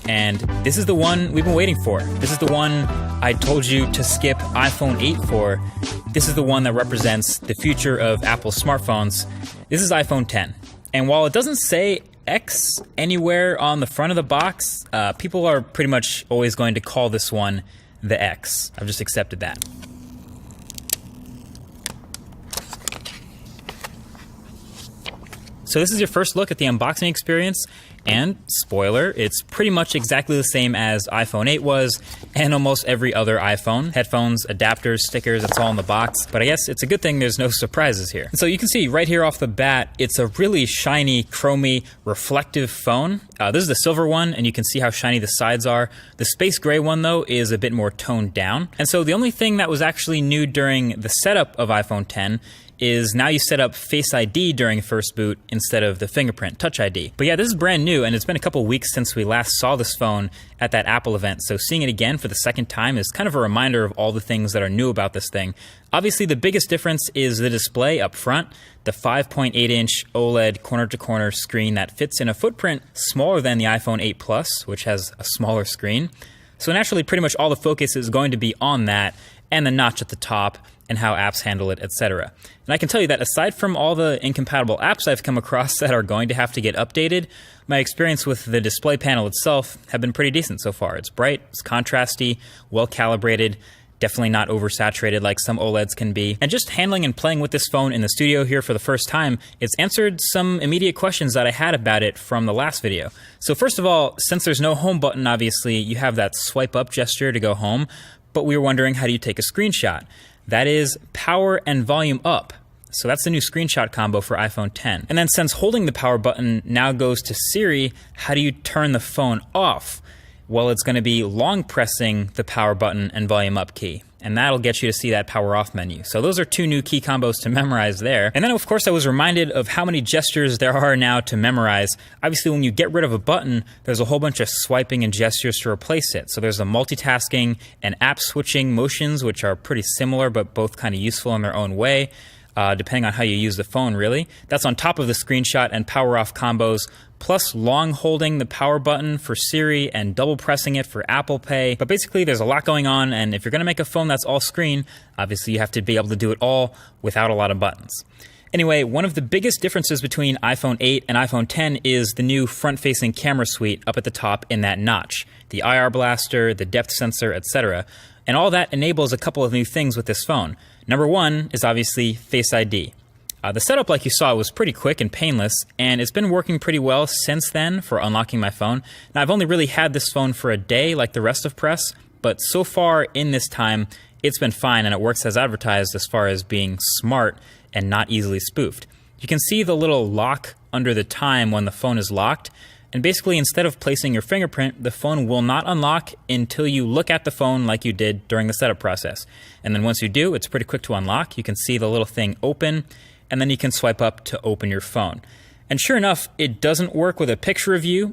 and this is the one we've been waiting for. This is the one I told you to skip iPhone 8 for. This is the one that represents the future of Apple smartphones. This is iPhone 10. And while it doesn't say X anywhere on the front of the box, people are pretty much always going to call this one the X. I've just accepted that. So this is your first look at the unboxing experience, and spoiler, it's pretty much exactly the same as iPhone 8 was, and almost every other iPhone. Headphones, adapters, stickers, it's all in the box, but I guess it's a good thing there's no surprises here. And so you can see right here off the bat, it's a really shiny, chromy, reflective phone. This is the silver one, and you can see how shiny the sides are. The space gray one, though, is a bit more toned down. And so the only thing that was actually new during the setup of iPhone 10 is now you set up Face ID during first boot instead of the fingerprint Touch ID. But yeah, this is brand new, and it's been a couple weeks since we last saw this phone at that Apple event, so seeing it again for the second time is kind of a reminder of all the things that are new about this thing. Obviously, the biggest difference is the display up front, the 5.8-inch OLED corner-to-corner screen that fits in a footprint smaller than the iPhone 8 Plus, which has a smaller screen. So naturally, pretty much all the focus is going to be on that, and the notch at the top, and how apps handle it, etc. And I can tell you that aside from all the incompatible apps I've come across that are going to have to get updated, my experience with the display panel itself have been pretty decent so far. It's bright, it's contrasty, well calibrated, definitely not oversaturated like some OLEDs can be. And just handling and playing with this phone in the studio here for the first time, it's answered some immediate questions that I had about it from the last video. So first of all, since there's no home button, obviously, you have that swipe up gesture to go home, but we were wondering, how do you take a screenshot? That is power and volume up. So that's the new screenshot combo for iPhone 10. And then since holding the power button now goes to Siri, how do you turn the phone off? Well, it's going to be long pressing the power button and volume up key. And that'll get you to see that power off menu. So those are two new key combos to memorize there. And then of course I was reminded of how many gestures there are now to memorize. Obviously when you get rid of a button, there's a whole bunch of swiping and gestures to replace it. So there's the multitasking and app switching motions, which are pretty similar but both kind of useful in their own way, depending on how you use the phone really. That's on top of the screenshot and power off combos, plus long holding the power button for Siri and double pressing it for Apple Pay. But basically there's a lot going on, and if you're gonna make a phone that's all screen, obviously you have to be able to do it all without a lot of buttons. Anyway, one of the biggest differences between iPhone 8 and iPhone 10 is the new front-facing camera suite up at the top in that notch. The IR blaster, the depth sensor, etc. And all that enables a couple of new things with this phone. Number one is obviously Face ID. The setup, like you saw, was pretty quick and painless, and it's been working pretty well since then for unlocking my phone. Now, I've only really had this phone for a day like the rest of press, but so far in this time, it's been fine, and it works as advertised as far as being smart and not easily spoofed. You can see the little lock under the time when the phone is locked, and basically instead of placing your fingerprint, the phone will not unlock until you look at the phone like you did during the setup process. And then once you do, it's pretty quick to unlock. You can see the little thing open, and then you can swipe up to open your phone. And sure enough, it doesn't work with a picture of you